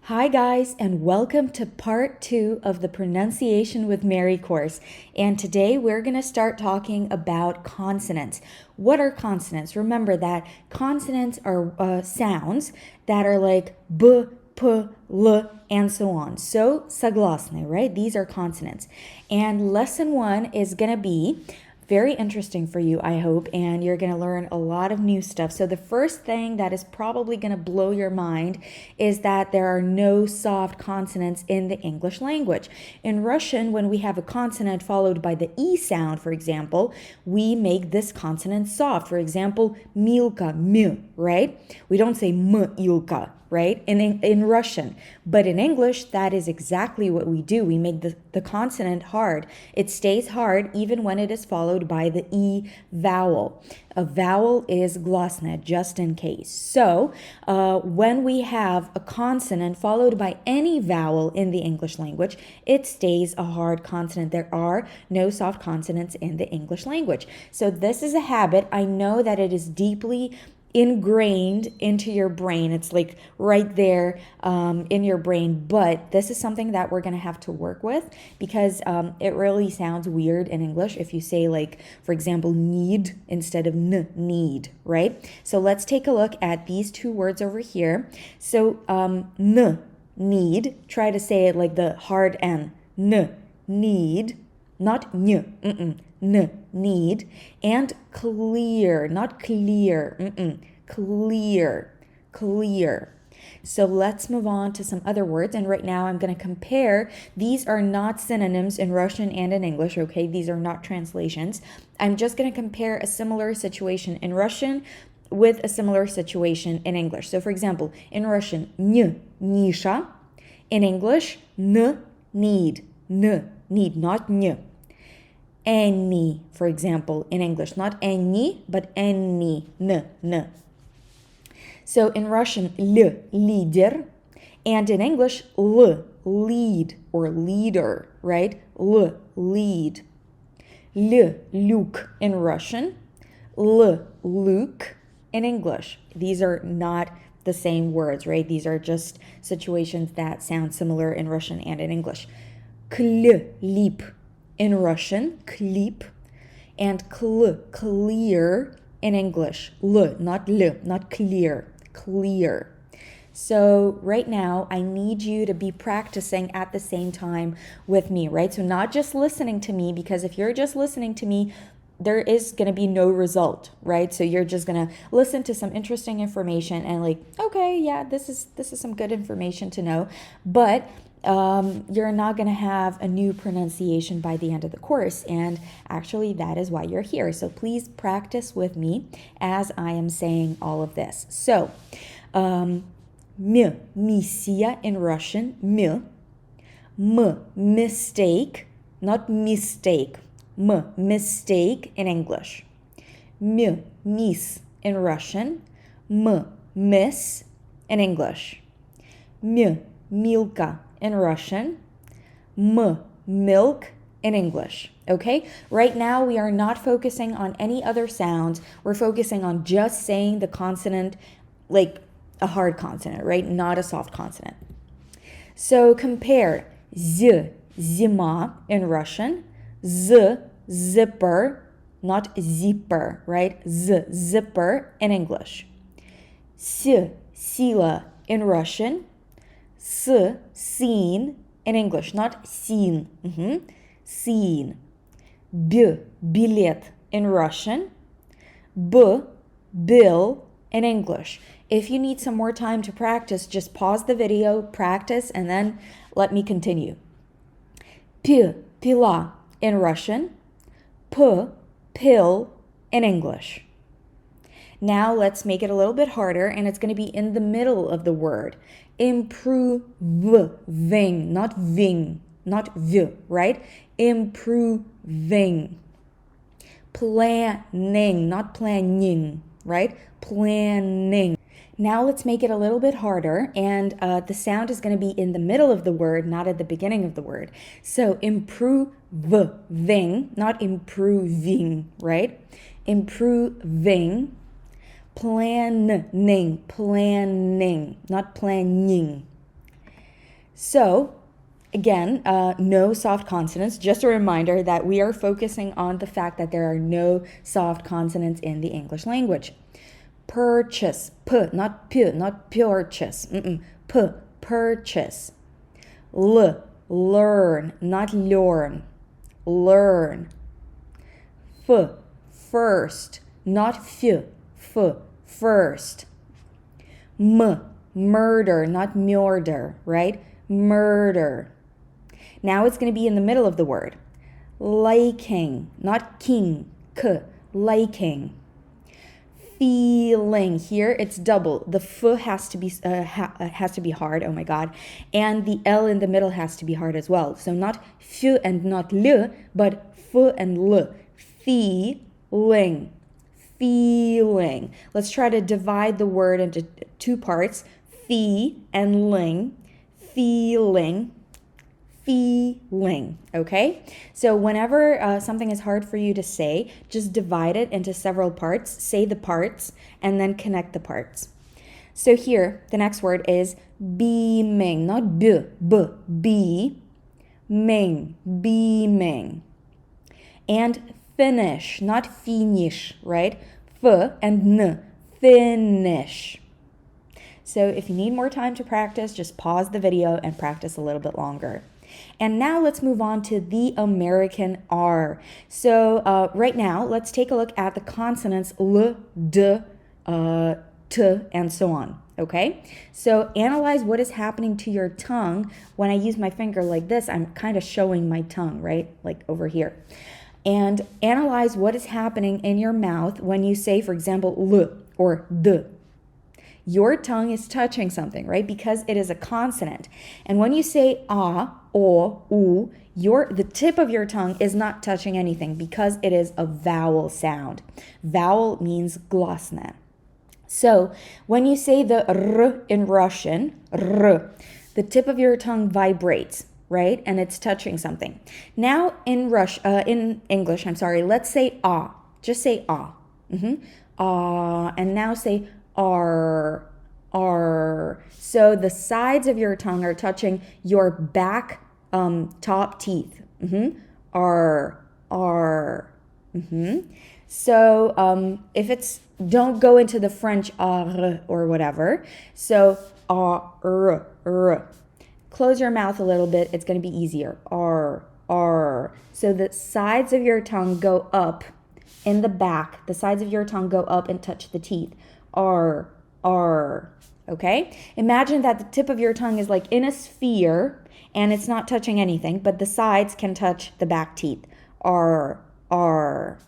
Hi, guys, and welcome to part 2 of the Pronunciation with Mary course. And today we're going to start talking about consonants. What are consonants? Remember that consonants are sounds that are like b, p, l, and so on. So, согласные, right? These are consonants. And lesson 1 is going to be very interesting for you, I hope, and you're going to learn a lot of new stuff. So the first thing that is probably going to blow your mind is that there are no soft consonants in the English language. In Russian, when we have a consonant followed by the E sound, for example, we make this consonant soft. For example, milka, m, right? We don't say ilka, right? In Russian. But in English, that is exactly what we do. We make the consonant hard. It stays hard even when it is followed by the E vowel. A vowel is glasna, just in case. So when we have a consonant followed by any vowel in the English language, it stays a hard consonant. There are no soft consonants in the English language. So this is a habit. I know that it is deeply ingrained into your brain. It's like right there in your brain, but this is something that we're going to have to work with because it really sounds weird in English if you say, like, for example, need instead of need, right? So let's take a look at these two words over here. So need, try to say it like the hard N, need, not n, need, and clear, not clear, clear. So let's move on to some other words, and right now I'm going to compare. These are not synonyms in Russian and in English, okay? These are not translations. I'm just going to compare a similar situation in Russian with a similar situation in English. So for example, in Russian, nisha. In English, need, not n. Any, for example, in English, not any, but any, n. So in Russian, leader, and in English, lead, or leader, right? Lead. Look in Russian, look in English. These are not the same words, right? These are just situations that sound similar in Russian and in English. Клип in Russian, clip, and clear in English. Not clear, clear. So right now, I need you to be practicing at the same time with me, right? So not just listening to me, because if you're just listening to me, there is going to be no result, right? So you're just going to listen to some interesting information and like, okay, yeah, this is some good information to know, but you're not going to have a new pronunciation by the end of the course. And actually, that is why you're here. So please practice with me as I am saying all of this. So, missия in Russian, mistake, not mistake, mistake in English. Miss in Russian, miss in English. Milka in Russian, milk in English, okay? Right now, we are not focusing on any other sounds. We're focusing on just saying the consonant like a hard consonant, right? Not a soft consonant. So compare zima in Russian, zipper, not zipper, right? Zipper in English. Sila in Russian, seen in English, not seen, seen. Билет in Russian, bill in English. If you need some more time to practice, just pause the video, practice, and then let me continue. Pila in Russian, pill in English. Now let's make it a little bit harder, and it's going to be in the middle of the word. Improving, not ving, not v, right? Improving. Planning, not planning, right? Planning. Now let's make it a little bit harder, and the sound is going to be in the middle of the word, not at the beginning of the word. So improving, not improving, right? Improving. Planning, not planning. So, again, no soft consonants. Just a reminder that we are focusing on the fact that there are no soft consonants in the English language. Purchase, p, not p, not purchase, p, purchase. Learn, not learn, learn. First, not f, first. Murder, not murder, right? Murder. Now it's going to be in the middle of the word. Liking, not king, liking. Feeling, here it's double. The f has to be hard, oh my god, and the l in the middle has to be hard as well. So not f and not l, but f and l. Feeling, feeling. Let's try to divide the word into two parts. Fee and ling, feeling, feeling, okay? So whenever something is hard for you to say, just divide it into several parts, say the parts, and then connect the parts. So here, the next word is beaming, not beaming, beaming. And finish, not finish, right? F and n, finish. So if you need more time to practice, just pause the video and practice a little bit longer. And now let's move on to the American R. So right now, let's take a look at the consonants L, D, T, and so on. Okay? So analyze what is happening to your tongue. When I use my finger like this, I'm kind of showing my tongue, right? Like over here. And analyze what is happening in your mouth when you say, for example, L or D. Your tongue is touching something, right? Because it is a consonant. And when you say ah, o, u, the tip of your tongue is not touching anything because it is a vowel sound. Vowel means glasne. So when you say the r in Russian, r, the tip of your tongue vibrates, right? And it's touching something. Now in English, let's say ah. Just say ah. Ah, and now say R, R. So the sides of your tongue are touching your back top teeth. R, R. So if it's, don't go into the French R or whatever. So R, R. Close your mouth a little bit. It's going to be easier. R, R. So the sides of your tongue go up in the back. The sides of your tongue go up and touch the teeth. R, R, okay? Imagine that the tip of your tongue is like in a sphere and it's not touching anything, but the sides can touch the back teeth. R, R.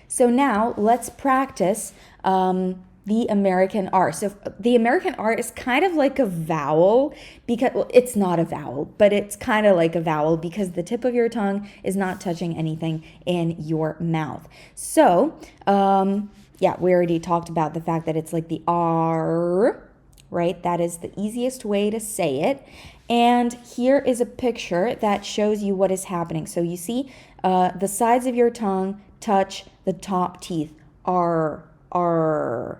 So now let's practice the American R. So the American R is kind of like a vowel because, well, it's not a vowel, but it's kind of like a vowel because the tip of your tongue is not touching anything in your mouth. So, yeah, we already talked about the fact that it's like the R, right? That is the easiest way to say it. And here is a picture that shows you what is happening. So you see the sides of your tongue touch the top teeth. R, R.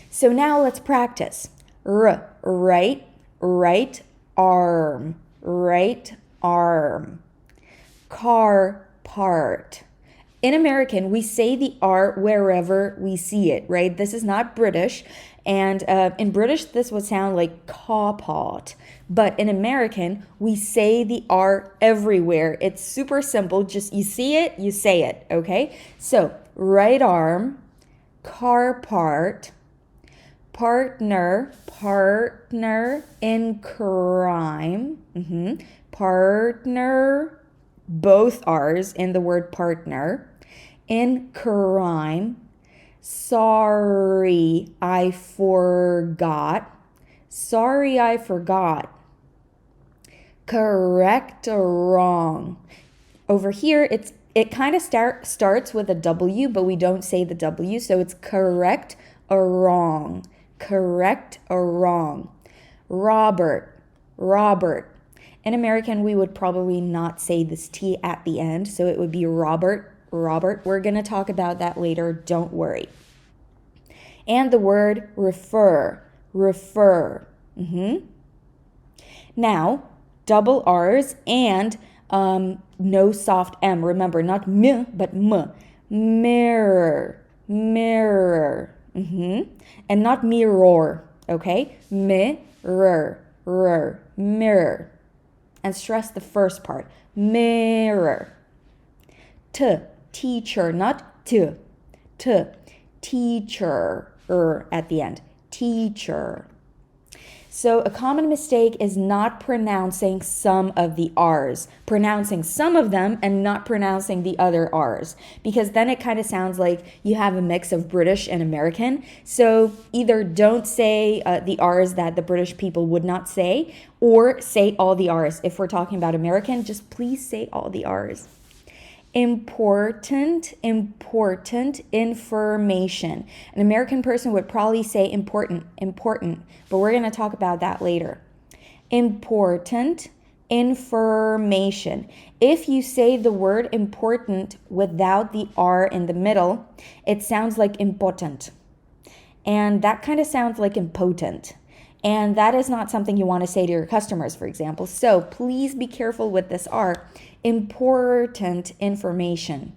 So now let's practice. R, right, right arm, right arm. Car part. In American, we say the R wherever we see it, right? This is not British. And in British, this would sound like car pot. But in American, we say the R everywhere. It's super simple. Just you see it, you say it, okay? So right arm, car part, partner, partner in crime, partner, both R's in the word partner, in crime, sorry, I forgot, sorry, I forgot, correct or wrong. Over here, it kind of starts with a W, but we don't say the W, so it's correct or wrong, correct or wrong. Robert, Robert. In American, we would probably not say this T at the end, so it would be Robert, Robert. We're going to talk about that later, don't worry. And the word refer, refer. Now, double R's and no soft M. Remember, not m, but m. Mirror, mirror. And not mirror, okay? Mirror, mirror. And stress the first part. Mirror. Teacher, not t. Teacher at the end. Teacher. So a common mistake is not pronouncing some of the R's, pronouncing some of them and not pronouncing the other R's, because then it kind of sounds like you have a mix of British and American. So either don't say the R's that the British people would not say, or say all the R's. If we're talking about American, just please say all the R's. Important information. An American person would probably say important, but we're going to talk about that later. Important information. If you say the word important without the R in the middle, it sounds like impotent. And that kind of sounds like impotent. And that is not something you want to say to your customers, for example. So please be careful with this R. Important information.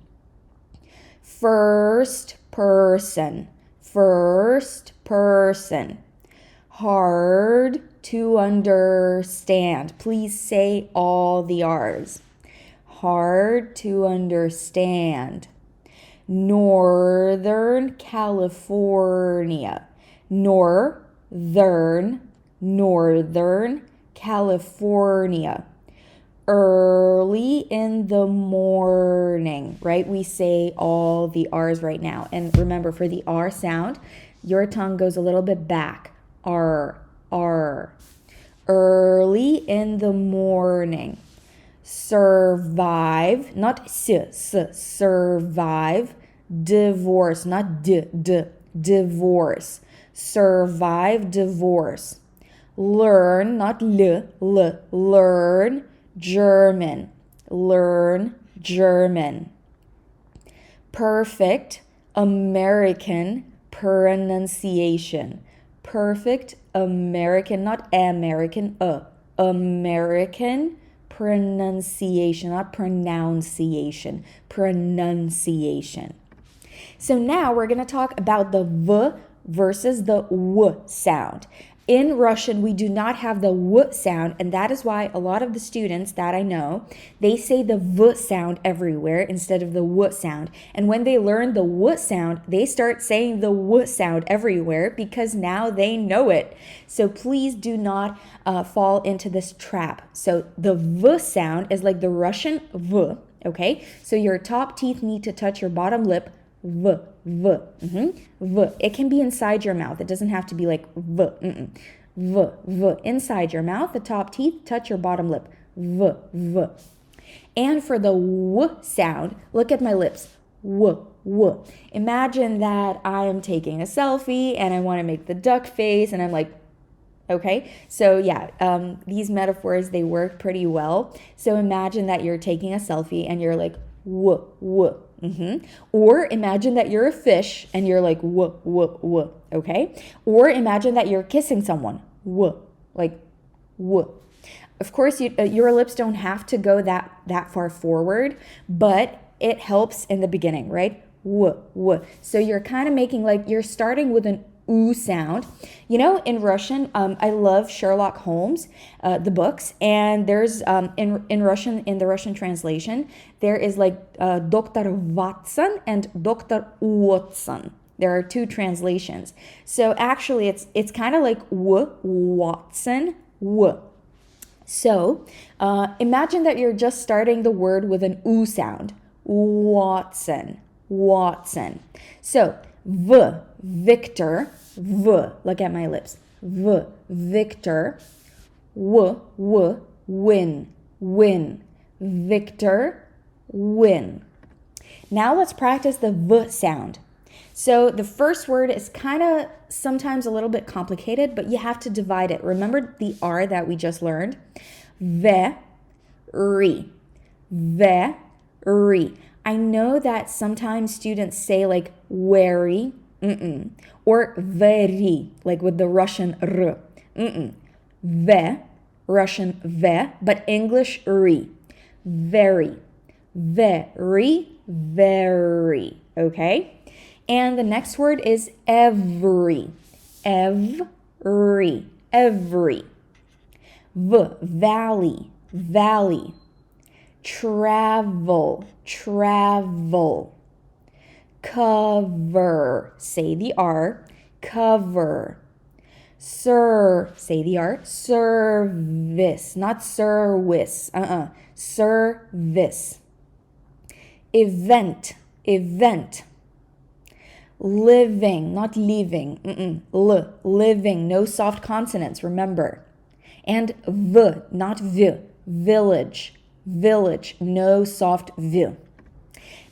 First person. Hard to understand. Please say all the R's. Hard to understand. Northern California. Northern California. Early in the morning, right? We say all the R's right now. And remember, for the R sound, your tongue goes a little bit back. R. Early in the morning. Survive, not survive. Divorce, not divorce. Survive divorce. Learn, not learn German. Learn German. Perfect American pronunciation. Perfect American, not American, American pronunciation, not pronunciation, pronunciation. So now we're going to talk about the V versus the W sound. In Russian, we do not have the W sound, and that is why a lot of the students that I know, they say the V sound everywhere instead of the W sound. And when they learn the W sound, they start saying the W sound everywhere because now they know it. So please do not fall into this trap. So the V sound is like the Russian V, okay? So your top teeth need to touch your bottom lip. V. V. It can be inside your mouth. It doesn't have to be like V. V. Inside your mouth, the top teeth touch your bottom lip. V. And for the W sound, look at my lips. W. Imagine that I am taking a selfie and I want to make the duck face and I'm like, okay, so yeah, these metaphors, they work pretty well. So imagine that you're taking a selfie and you're like, w. Or imagine that you're a fish and you're like, w, okay? Or imagine that you're kissing someone, like, w. Of course, your lips don't have to go that far forward, but it helps in the beginning, right? W. So you're kind of making like, you're starting with an oo sound. You know, in Russian, I love Sherlock Holmes, the books, and there's in Russian, in the Russian translation, there is like Dr. Watson and Dr. Watson. There are two translations. So actually, it's kind of like Watson, w. So imagine that you're just starting the word with an oo sound. Watson. So V, Victor, V, look at my lips. V, Victor, W, win. Victor, win. Now let's practice the V sound. So the first word is kind of sometimes a little bit complicated, but you have to divide it. Remember the R that we just learned? Very. I know that sometimes students say like wary, or very, like with the Russian r. Russian ve, but English ri. Very, very, very, okay? And the next word is every, every, every. Valley, valley. Travel, travel. Cover, say the R, cover. Sir, say the R, service, not service, service. Event, event. Living, not leaving, living, no soft consonants, remember. And not v, village, village, no soft v.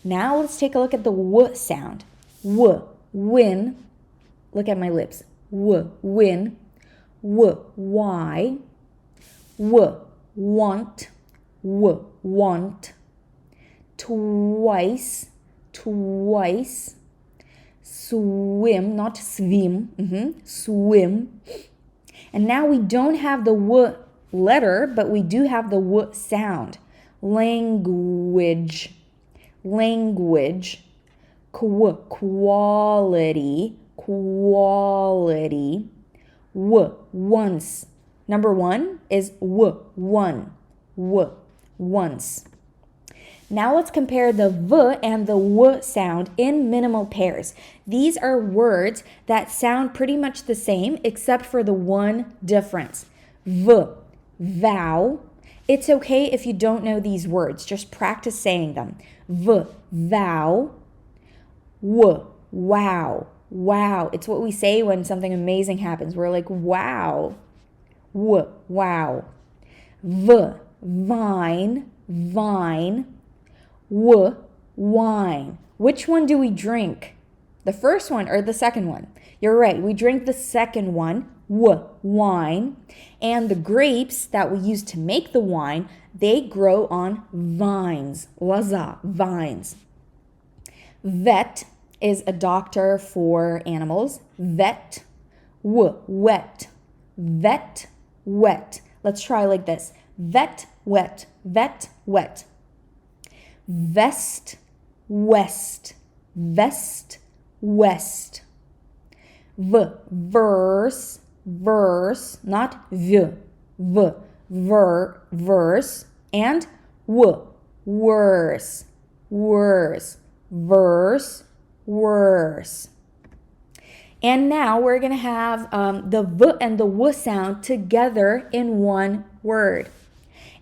Now let's take a look at the w sound. Win, look at my lips. Win, why, want, want. Twice, twice. Swim, not swim, swim. And now we don't have the w letter, but we do have the w sound. Language, language. Quality, quality. Once. Number one is one, once. Now let's compare the v and the w sound in minimal pairs. These are words that sound pretty much the same except for the one difference. Vow. It's okay if you don't know these words. Just practice saying them. Vow. Wow. Wow. It's what we say when something amazing happens. We're like, wow. Wow. Vine. Vine. Wine. Which one do we drink? The first one or the second one? You're right. We drink the second one, wine. And the grapes that we use to make the wine, they grow on vines. Loza, vines. Vet is a doctor for animals. Vet, wet. Vet, wet. Let's try like this. Vet, wet. Vet, wet. Vest, west. Vest, west. Verse, not v. Verse. And worse. Verse, worse. And now we're going to have the v and the w sound together in one word.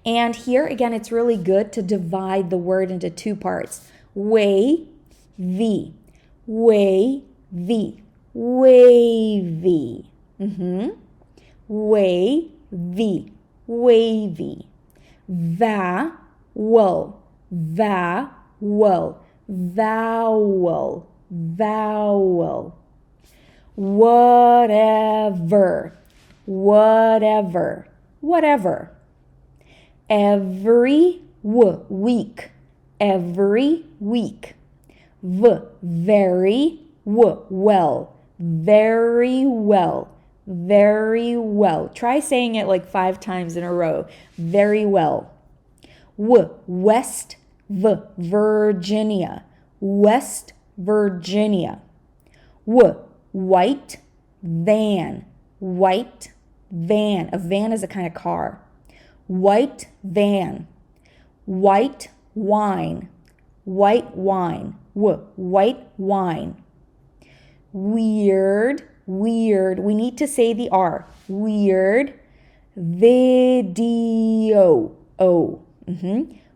And here, again, it's really good to divide the word into two parts. Wavy, wavy, wavy. Wavy, wavy. Vowel, vowel, vowel, vowel. Whatever, whatever, whatever. Every week, every week. Very well, very well, very well. Try saying it like 5 times in a row. Very well. West Virginia, West Virginia. White van, white van. A van is a kind of car. White van. White wine, white wine. White wine. Weird, weird. We need to say the R. Weird video.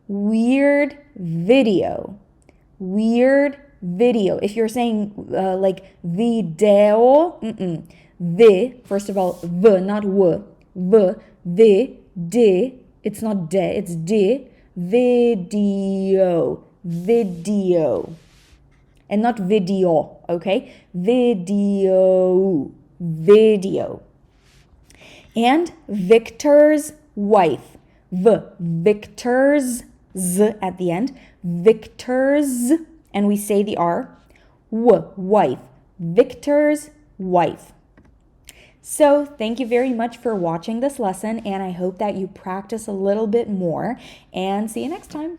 Weird video. Weird video. If you're saying like video, first of all, v, not w. It's not de, it's de. Video. Video. And not video, okay? Video. Video. And Victor's wife. Victor's, z at the end. Victor's, and we say the R. Wife. Victor's wife. So, thank you very much for watching this lesson, and I hope that you practice a little bit more, and see you next time.